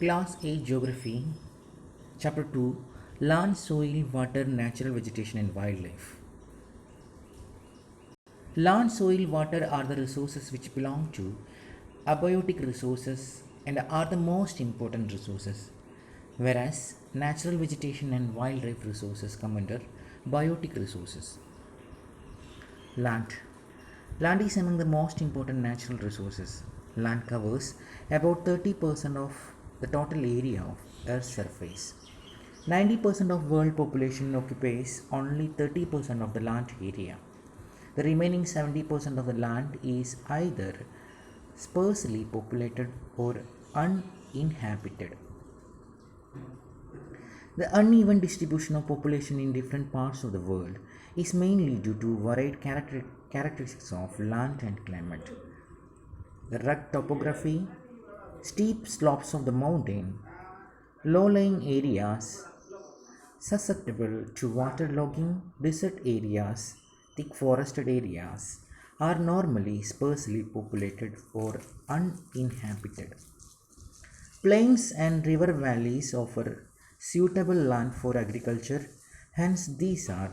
Class A Geography, Chapter 2, Land, Soil, Water, Natural Vegetation and Wildlife. Land, soil, water are the resources which belong to abiotic resources and are the most important resources, whereas natural vegetation and wildlife resources come under biotic resources. Land. Land is among the most important natural resources. Land covers about 30% of the total area of Earth's surface. 90% of world population occupies only 30% of the land area. The remaining 70% of the land is either sparsely populated or uninhabited. The uneven distribution of population in different parts of the world is mainly due to varied characteristics of land and climate. The rugged topography, steep slopes of the mountain, low-lying areas susceptible to waterlogging, desert areas, thick forested areas are normally sparsely populated or uninhabited. Plains and river valleys offer suitable land for agriculture, hence, these are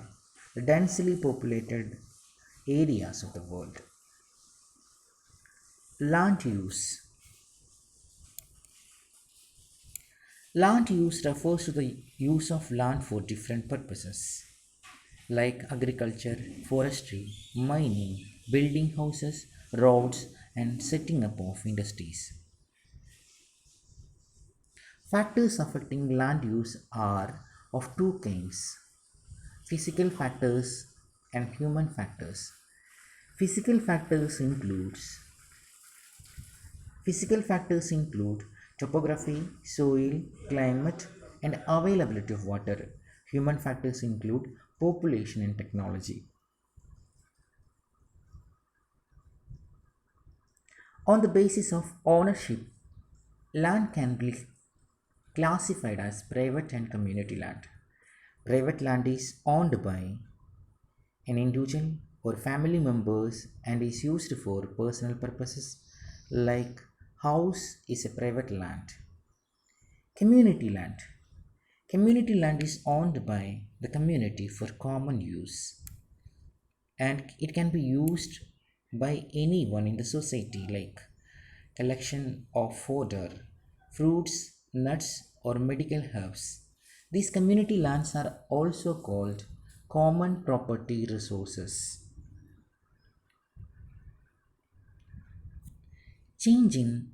densely populated areas of the world. Land use. Land use refers to the use of land for different purposes like agriculture, forestry, mining, building houses, roads, and setting up of industries. Factors affecting land use are of two kinds: physical factors and human factors. Physical factors includes Physical factors include topography, soil, climate, and availability of water. Human factors include population and technology. On the basis of ownership, land can be classified as private and community land. Private land is owned by an individual or family members and is used for personal purposes like house is a private land. Community land. Community land is owned by the community for common use and it can be used by anyone in the society like collection of fodder, fruits, nuts or medical herbs. These community lands are also called common property resources. Change in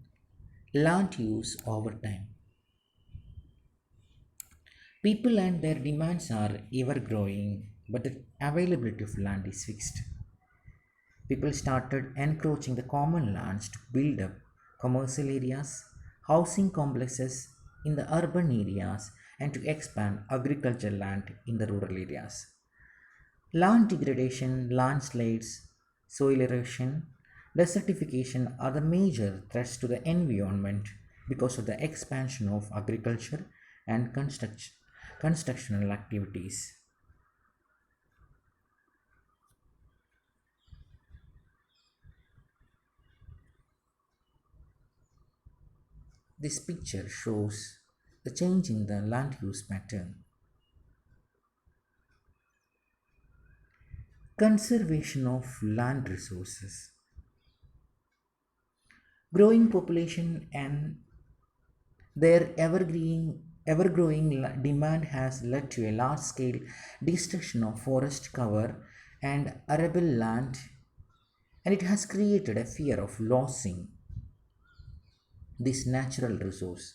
land use over time. People and their demands are ever growing, but the availability of land is fixed. People started encroaching the common lands to build up commercial areas, housing complexes in the urban areas, and to expand agricultural land in the rural areas. Land degradation, landslides, soil erosion, desertification are the major threats to the environment because of the expansion of agriculture and constructional activities. This picture shows the change in the land use pattern. Conservation of land resources. Growing population and their ever-growing demand has led to a large-scale destruction of forest cover and arable land, and it has created a fear of losing this natural resource.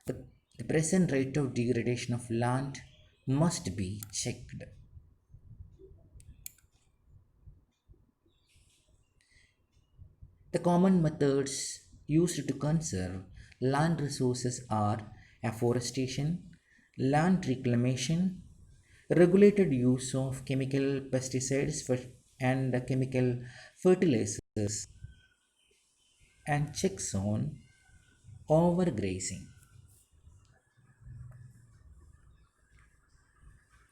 The, the present rate of degradation of land must be checked. The common methods used to conserve land resources are afforestation, land reclamation, regulated use of chemical pesticides and chemical fertilizers, and checks on overgrazing.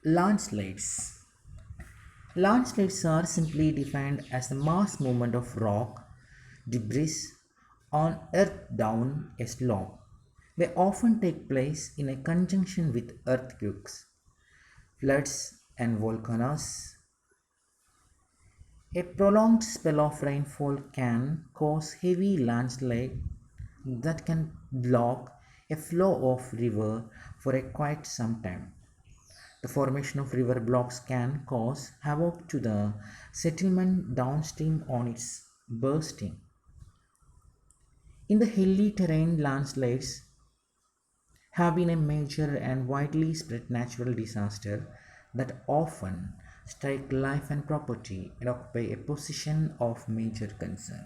Landslides. Landslides are simply defined as the mass movement of rock, debris on earth down a slope. They often take place in a conjunction with earthquakes, floods, and volcanoes. A prolonged spell of rainfall can cause heavy landslide that can block a flow of river for a quite some time. The formation of river blocks can cause havoc to the settlement downstream on its bursting. In the hilly terrain, landslides have been a major and widely spread natural disaster that often strike life and property and occupy a position of major concern.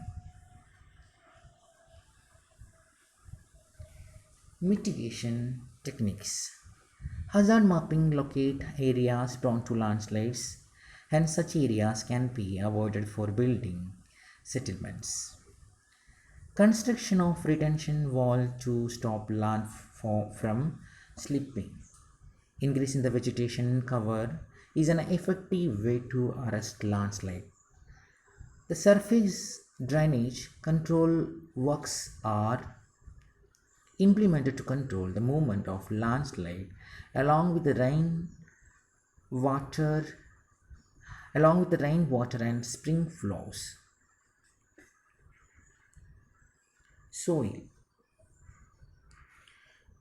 Mitigation techniques. Hazard mapping locate areas prone to landslides, and such areas can be avoided for building settlements. Construction of retention wall to stop land from slipping. Increasing the vegetation cover is an effective way to arrest landslide. The surface drainage control works are implemented to control the movement of landslide along with the water rainwater and spring flows. Soil.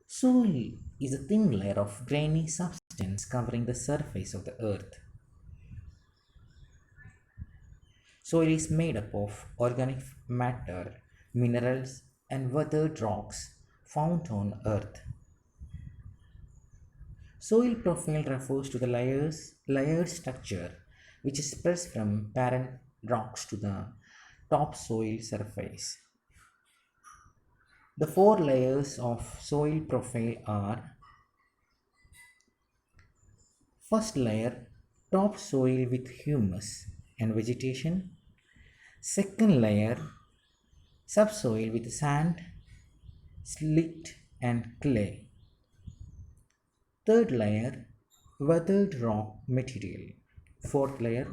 Soil is a thin layer of grainy substance covering the surface of the earth. Soil is made up of organic matter, minerals, and weathered rocks found on earth. Soil profile refers to the layered structure which spreads from parent rocks to the topsoil surface. The four layers of soil profile are: first layer, topsoil with humus and vegetation; second layer, subsoil with sand, slate, and clay; third layer, weathered rock material; fourth layer,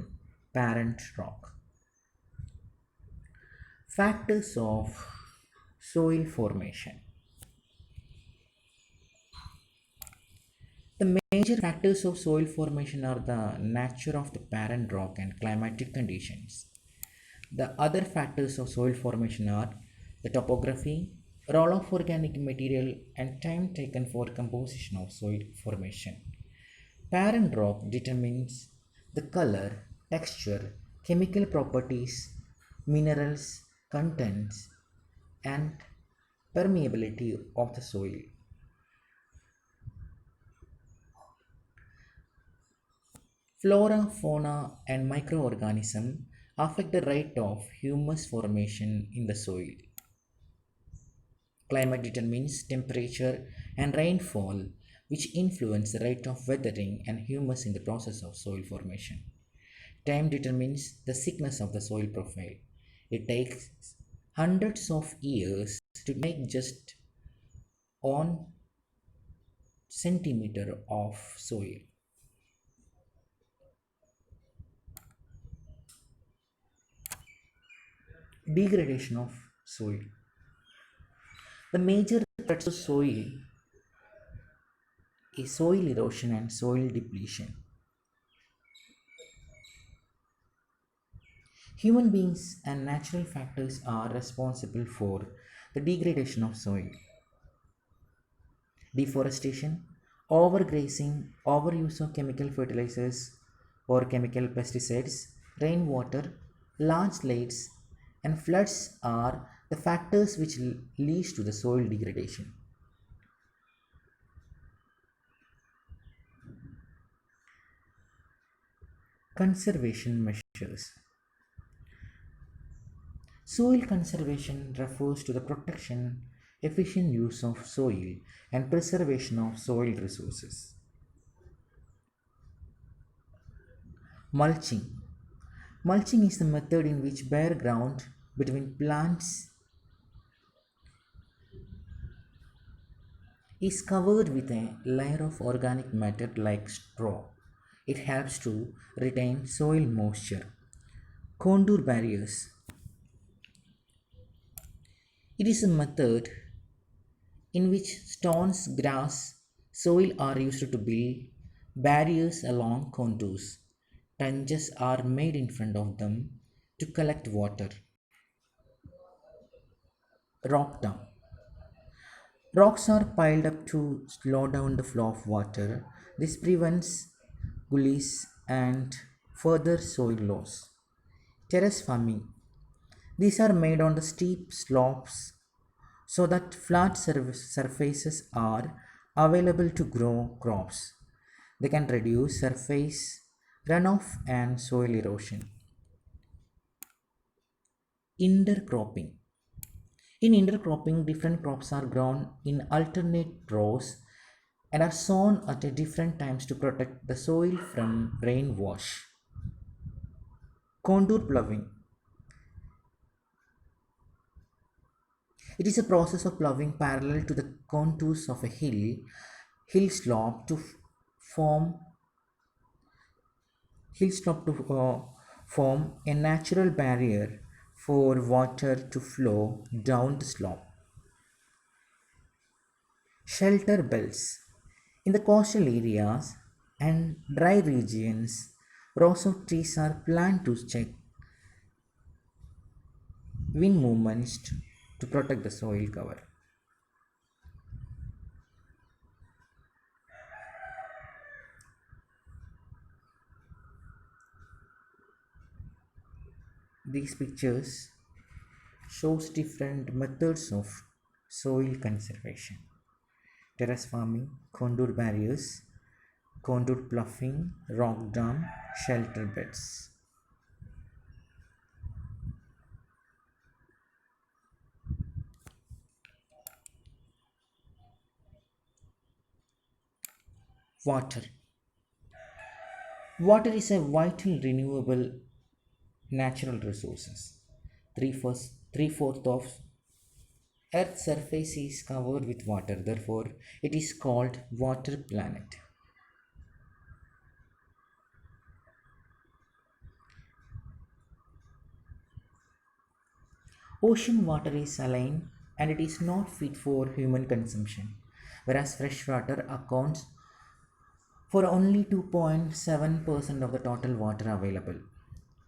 parent rock. Factors of soil formation. The major factors of soil formation are the nature of the parent rock and climatic conditions. The other factors of soil formation are the topography, role of organic material, and time taken for composition of soil formation. Parent rock determines the color, texture, chemical properties, minerals, contents, and permeability of the soil. Flora, fauna, and microorganisms affect the rate of humus formation in the soil. Climate determines temperature and rainfall, which influence the rate of weathering and humus in the process of soil formation. Time determines the thickness of the soil profile. It takes hundreds of years to make just 1 centimeter of soil. Degradation of soil. The major threats to soil is soil erosion and soil depletion. Human beings and natural factors are responsible for the degradation of soil. Deforestation, overgrazing, overuse of chemical fertilizers or chemical pesticides, rainwater, landslides, and floods are the factors which leads to the soil degradation. Conservation measures. Soil conservation refers to the protection, efficient use of soil, and preservation of soil resources. Mulching. Mulching is the method in which bare ground between plants is covered with a layer of organic matter like straw. It helps to retain soil moisture. Contour barriers. It is a method in which stones, grass, soil are used to build barriers along contours. Trenches are made in front of them to collect water. Rock dam. Rocks are piled up to slow down the flow of water. This prevents gullies and further soil loss. Terrace farming. These are made on the steep slopes so that flat surfaces are available to grow crops. They can reduce surface runoff and soil erosion. Intercropping. In intercropping, different crops are grown in alternate rows and are sown at different times to protect the soil from rain wash. Contour ploughing. It is a process of ploughing parallel to the contours of a hill slope to form form a natural barrier for water to flow down the slope. Shelter belts. In the coastal areas and dry regions, rows of trees are planted to check wind movements to protect the soil cover. These pictures shows different methods of soil conservation. Terrace farming, contour barriers, contour ploughing, rock dam, shelter beds. Water. Water is a vital renewable natural resources. Three-fourths of Earth's surface is covered with water, therefore, it is called water planet. Ocean water is saline and it is not fit for human consumption, whereas fresh water accounts for only 2.7% of the total water available.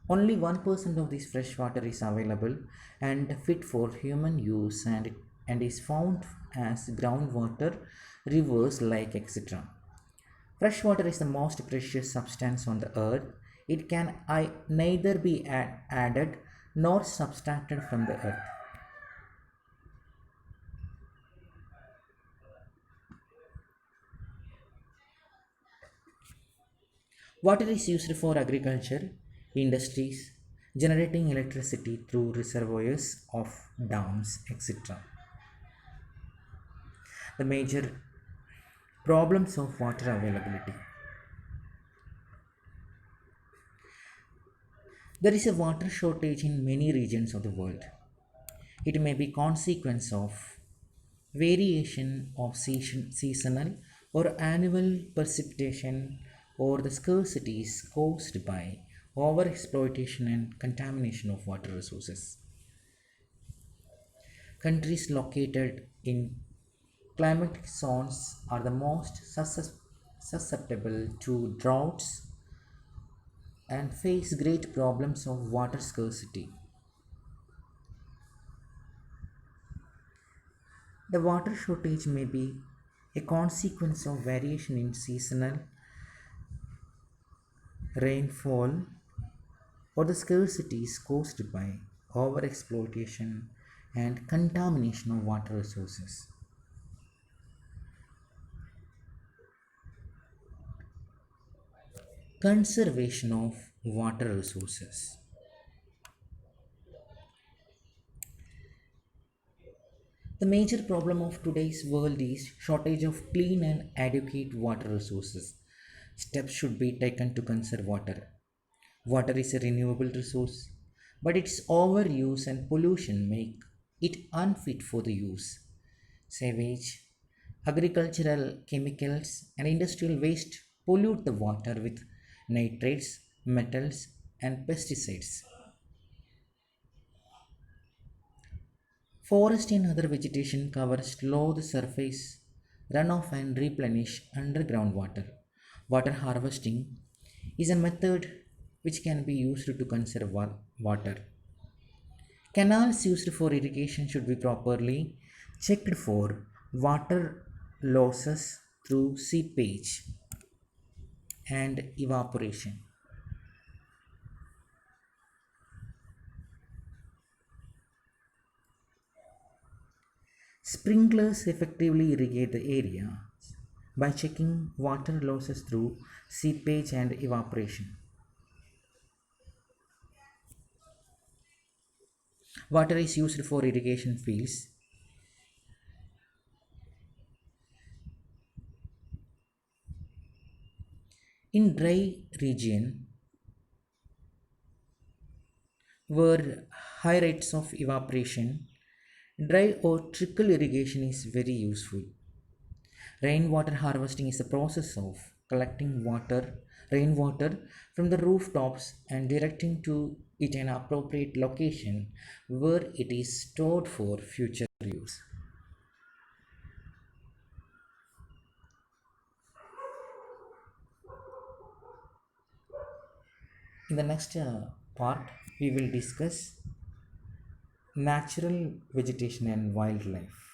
Only 1% of this fresh water is available and fit for human use and is found as groundwater, rivers, lake, etc. Fresh water is the most precious substance on the earth. It can neither be added nor subtracted from the earth. Water is used for agriculture, industries, generating electricity through reservoirs of dams, etc. The major problems of water availability. There is a water shortage in many regions of the world. It may be consequence of variation of seasonal or annual precipitation or the scarcity is caused by overexploitation and contamination of water resources. Countries located in climatic zones are the most susceptible to droughts and face great problems of water scarcity. The water shortage may be a consequence of variation in seasonal rainfall or the scarcity is caused by overexploitation and contamination of water resources. Conservation of water resources. The major problem of today's world is shortage of clean and adequate water resources. Steps should be taken to conserve water. Water is a renewable resource, but its overuse and pollution make it unfit for the use. Sewage, agricultural chemicals, and industrial waste pollute the water with nitrates, metals, and pesticides. Forest and other vegetation cover slow the surface runoff and replenish underground water. Water harvesting is a method which can be used to conserve water. Canals used for irrigation should be properly checked for water losses through seepage and evaporation. Sprinklers effectively irrigate the area by checking water losses through seepage and evaporation. Water is used for irrigation fields. In dry region where high rates of evaporation, dry or trickle irrigation is very useful. Rainwater harvesting is the process of collecting rainwater from the rooftops and directing to it an appropriate location where it is stored for future use. In the next part, we will discuss natural vegetation and wildlife.